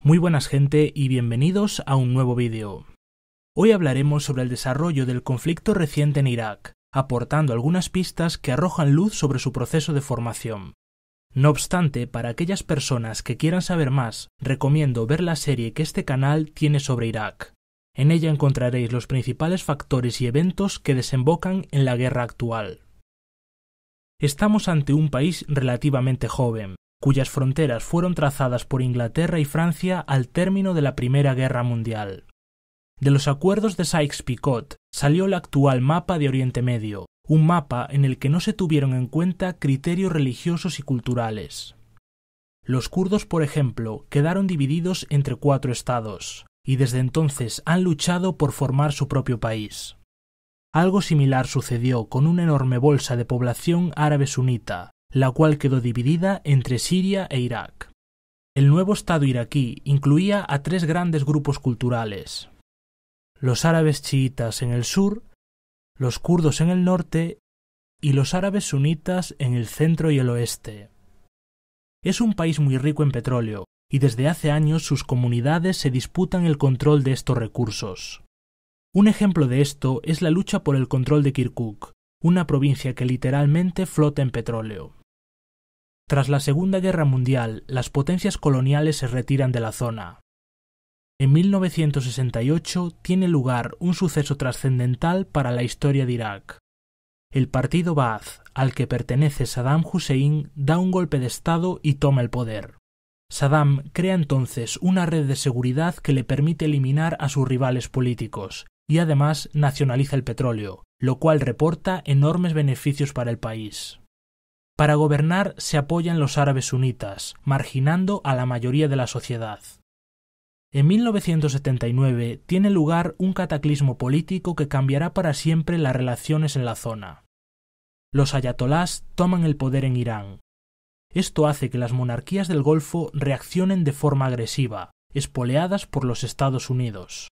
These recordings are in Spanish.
Muy buenas gente y bienvenidos a un nuevo vídeo. Hoy hablaremos sobre el desarrollo del conflicto reciente en Irak, aportando algunas pistas que arrojan luz sobre su proceso de formación. No obstante, para aquellas personas que quieran saber más, recomiendo ver la serie que este canal tiene sobre Irak. En ella encontraréis los principales factores y eventos que desembocan en la guerra actual. Estamos ante un país relativamente joven, cuyas fronteras fueron trazadas por Inglaterra y Francia al término de la Primera Guerra Mundial. De los acuerdos de Sykes-Picot salió el actual mapa de Oriente Medio, un mapa en el que no se tuvieron en cuenta criterios religiosos y culturales. Los kurdos, por ejemplo, quedaron divididos entre 4 estados, y desde entonces han luchado por formar su propio país. Algo similar sucedió con una enorme bolsa de población árabe sunita, la cual quedó dividida entre Siria e Irak. El nuevo Estado iraquí incluía a 3 grandes grupos culturales: los árabes chiitas en el sur, los kurdos en el norte y los árabes sunitas en el centro y el oeste. Es un país muy rico en petróleo, y desde hace años sus comunidades se disputan el control de estos recursos. Un ejemplo de esto es la lucha por el control de Kirkuk, una provincia que literalmente flota en petróleo. Tras la Segunda Guerra Mundial, las potencias coloniales se retiran de la zona. En 1968 tiene lugar un suceso trascendental para la historia de Irak. El partido Ba'ath, al que pertenece Saddam Hussein, da un golpe de Estado y toma el poder. Saddam crea entonces una red de seguridad que le permite eliminar a sus rivales políticos y además nacionaliza el petróleo, lo cual reporta enormes beneficios para el país. Para gobernar se apoyan los árabes sunitas, marginando a la mayoría de la sociedad. En 1979 tiene lugar un cataclismo político que cambiará para siempre las relaciones en la zona. Los ayatolás toman el poder en Irán. Esto hace que las monarquías del Golfo reaccionen de forma agresiva, espoleadas por los Estados Unidos.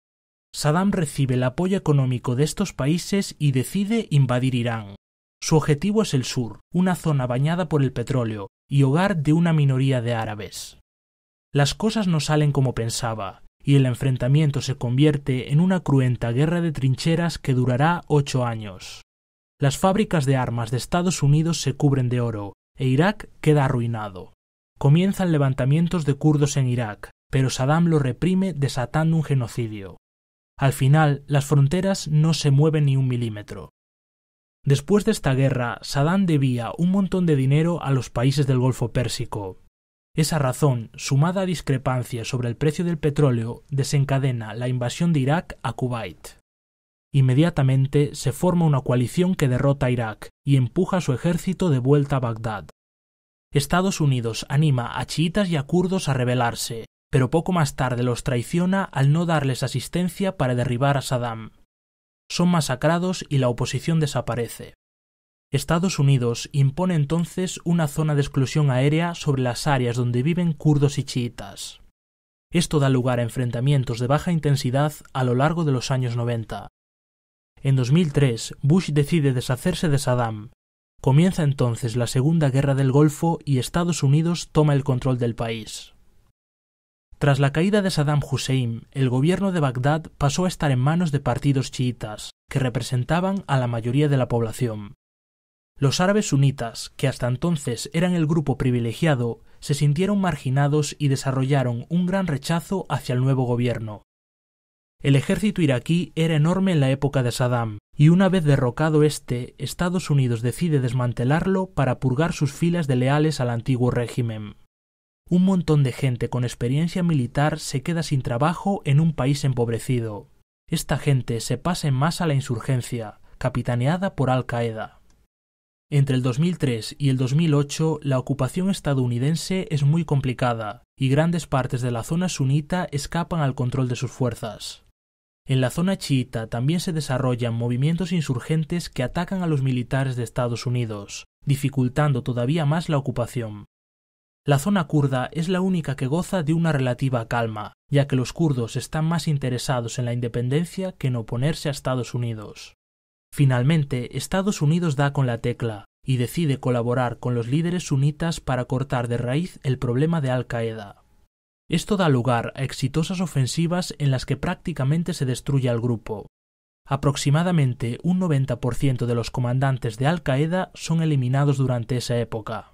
Saddam recibe el apoyo económico de estos países y decide invadir Irán. Su objetivo es el sur, una zona bañada por el petróleo y hogar de una minoría de árabes. Las cosas no salen como pensaba, y el enfrentamiento se convierte en una cruenta guerra de trincheras que durará 8 años. Las fábricas de armas de Estados Unidos se cubren de oro, e Irak queda arruinado. Comienzan levantamientos de kurdos en Irak, pero Saddam lo reprime desatando un genocidio. Al final, las fronteras no se mueven ni un milímetro. Después de esta guerra, Saddam debía un montón de dinero a los países del Golfo Pérsico. Esa razón, sumada a discrepancias sobre el precio del petróleo, desencadena la invasión de Irak a Kuwait. Inmediatamente se forma una coalición que derrota a Irak y empuja a su ejército de vuelta a Bagdad. Estados Unidos anima a chiitas y a kurdos a rebelarse, pero poco más tarde los traiciona al no darles asistencia para derribar a Saddam. Son masacrados y la oposición desaparece. Estados Unidos impone entonces una zona de exclusión aérea sobre las áreas donde viven kurdos y chiitas. Esto da lugar a enfrentamientos de baja intensidad a lo largo de los años 90. En 2003, Bush decide deshacerse de Saddam. Comienza entonces la Segunda Guerra del Golfo y Estados Unidos toma el control del país. Tras la caída de Saddam Hussein, el gobierno de Bagdad pasó a estar en manos de partidos chiitas, que representaban a la mayoría de la población. Los árabes sunitas, que hasta entonces eran el grupo privilegiado, se sintieron marginados y desarrollaron un gran rechazo hacia el nuevo gobierno. El ejército iraquí era enorme en la época de Saddam, y una vez derrocado este, Estados Unidos decide desmantelarlo para purgar sus filas de leales al antiguo régimen. Un montón de gente con experiencia militar se queda sin trabajo en un país empobrecido. Esta gente se pasa en masa a la insurgencia, capitaneada por Al-Qaeda. Entre el 2003 y el 2008, la ocupación estadounidense es muy complicada, y grandes partes de la zona sunita escapan al control de sus fuerzas. En la zona chiita también se desarrollan movimientos insurgentes que atacan a los militares de Estados Unidos, dificultando todavía más la ocupación. La zona kurda es la única que goza de una relativa calma, ya que los kurdos están más interesados en la independencia que en oponerse a Estados Unidos. Finalmente, Estados Unidos da con la tecla y decide colaborar con los líderes sunitas para cortar de raíz el problema de Al-Qaeda. Esto da lugar a exitosas ofensivas en las que prácticamente se destruye al grupo. Aproximadamente un 90% de los comandantes de Al-Qaeda son eliminados durante esa época.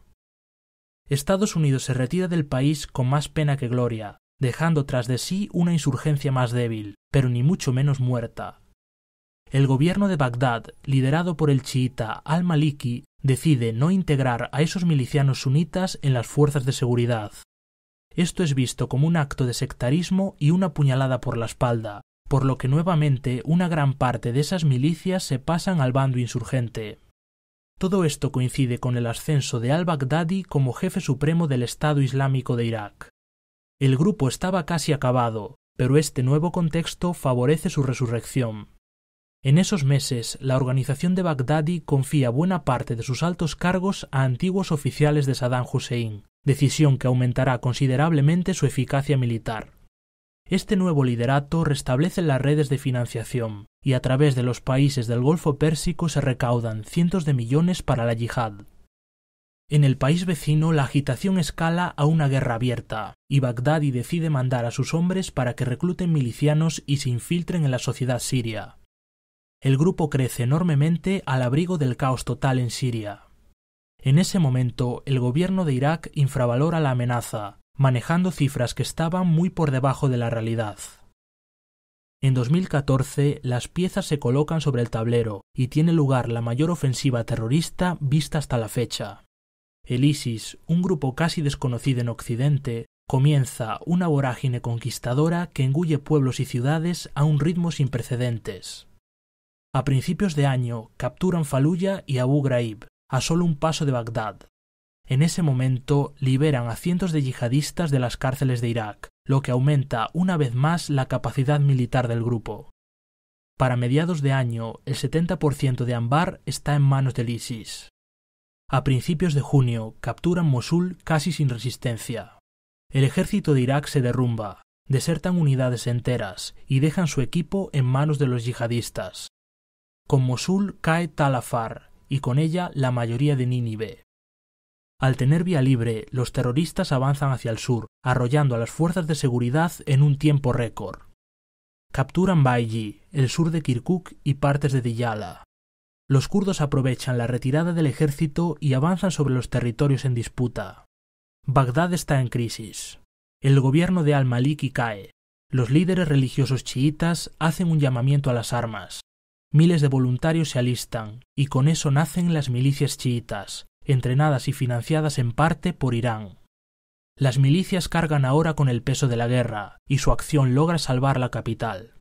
Estados Unidos se retira del país con más pena que gloria, dejando tras de sí una insurgencia más débil, pero ni mucho menos muerta. El gobierno de Bagdad, liderado por el chiita al-Maliki, decide no integrar a esos milicianos sunitas en las fuerzas de seguridad. Esto es visto como un acto de sectarismo y una puñalada por la espalda, por lo que nuevamente una gran parte de esas milicias se pasan al bando insurgente. Todo esto coincide con el ascenso de al-Baghdadi como jefe supremo del Estado Islámico de Irak. El grupo estaba casi acabado, pero este nuevo contexto favorece su resurrección. En esos meses, la organización de Baghdadi confía buena parte de sus altos cargos a antiguos oficiales de Saddam Hussein, decisión que aumentará considerablemente su eficacia militar. Este nuevo liderato restablece las redes de financiación y a través de los países del Golfo Pérsico se recaudan cientos de millones para la yihad. En el país vecino la agitación escala a una guerra abierta y Baghdadi decide mandar a sus hombres para que recluten milicianos y se infiltren en la sociedad siria. El grupo crece enormemente al abrigo del caos total en Siria. En ese momento, el gobierno de Irak infravalora la amenaza, manejando cifras que estaban muy por debajo de la realidad. En 2014, las piezas se colocan sobre el tablero y tiene lugar la mayor ofensiva terrorista vista hasta la fecha. El ISIS, un grupo casi desconocido en Occidente, comienza una vorágine conquistadora que engulle pueblos y ciudades a un ritmo sin precedentes. A principios de año capturan Faluya y Abu Ghraib, a solo un paso de Bagdad. En ese momento liberan a cientos de yihadistas de las cárceles de Irak, lo que aumenta una vez más la capacidad militar del grupo. Para mediados de año, el 70% de Anbar está en manos del ISIS. A principios de junio capturan Mosul casi sin resistencia. El ejército de Irak se derrumba, desertan unidades enteras y dejan su equipo en manos de los yihadistas. Con Mosul cae Tal Afar y con ella la mayoría de Nínive. Al tener vía libre, los terroristas avanzan hacia el sur, arrollando a las fuerzas de seguridad en un tiempo récord. Capturan Baiji, el sur de Kirkuk y partes de Diyala. Los kurdos aprovechan la retirada del ejército y avanzan sobre los territorios en disputa. Bagdad está en crisis. El gobierno de al-Maliki cae. Los líderes religiosos chiitas hacen un llamamiento a las armas. Miles de voluntarios se alistan, y con eso nacen las milicias chiitas, entrenadas y financiadas en parte por Irán. Las milicias cargan ahora con el peso de la guerra, y su acción logra salvar la capital.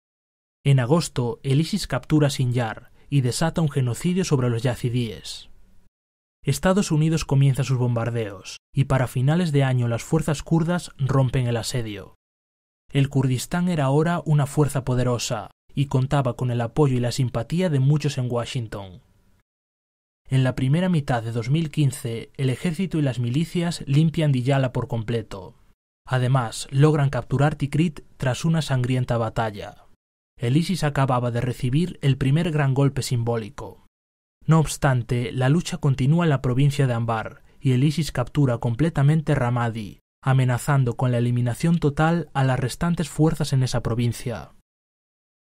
En agosto, el ISIS captura Sinjar y desata un genocidio sobre los yazidíes. Estados Unidos comienza sus bombardeos, y para finales de año las fuerzas kurdas rompen el asedio. El Kurdistán era ahora una fuerza poderosa, y contaba con el apoyo y la simpatía de muchos en Washington. En la primera mitad de 2015, el ejército y las milicias limpian Diyala por completo. Además, logran capturar Tikrit tras una sangrienta batalla. El ISIS acababa de recibir el primer gran golpe simbólico. No obstante, la lucha continúa en la provincia de Anbar, y el ISIS captura completamente Ramadi, amenazando con la eliminación total a las restantes fuerzas en esa provincia.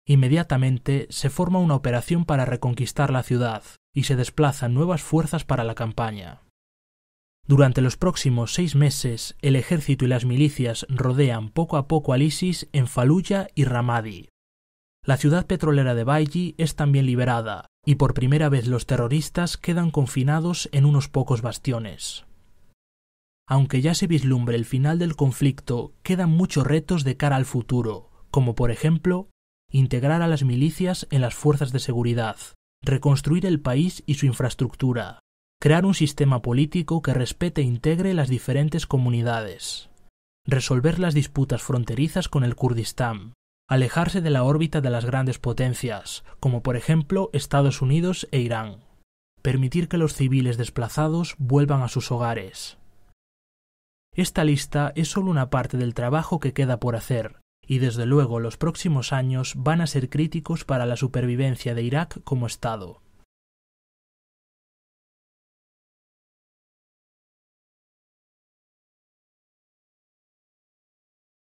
Inmediatamente se forma una operación para reconquistar la ciudad y se desplazan nuevas fuerzas para la campaña. Durante los próximos 6 meses, el ejército y las milicias rodean poco a poco al ISIS en Faluya y Ramadi. La ciudad petrolera de Baiji es también liberada y por primera vez los terroristas quedan confinados en unos pocos bastiones. Aunque ya se vislumbre el final del conflicto, quedan muchos retos de cara al futuro, como por ejemplo, integrar a las milicias en las fuerzas de seguridad, reconstruir el país y su infraestructura, crear un sistema político que respete e integre las diferentes comunidades, resolver las disputas fronterizas con el Kurdistán, alejarse de la órbita de las grandes potencias, como por ejemplo Estados Unidos e Irán, permitir que los civiles desplazados vuelvan a sus hogares. Esta lista es solo una parte del trabajo que queda por hacer, y desde luego los próximos años van a ser críticos para la supervivencia de Irak como Estado.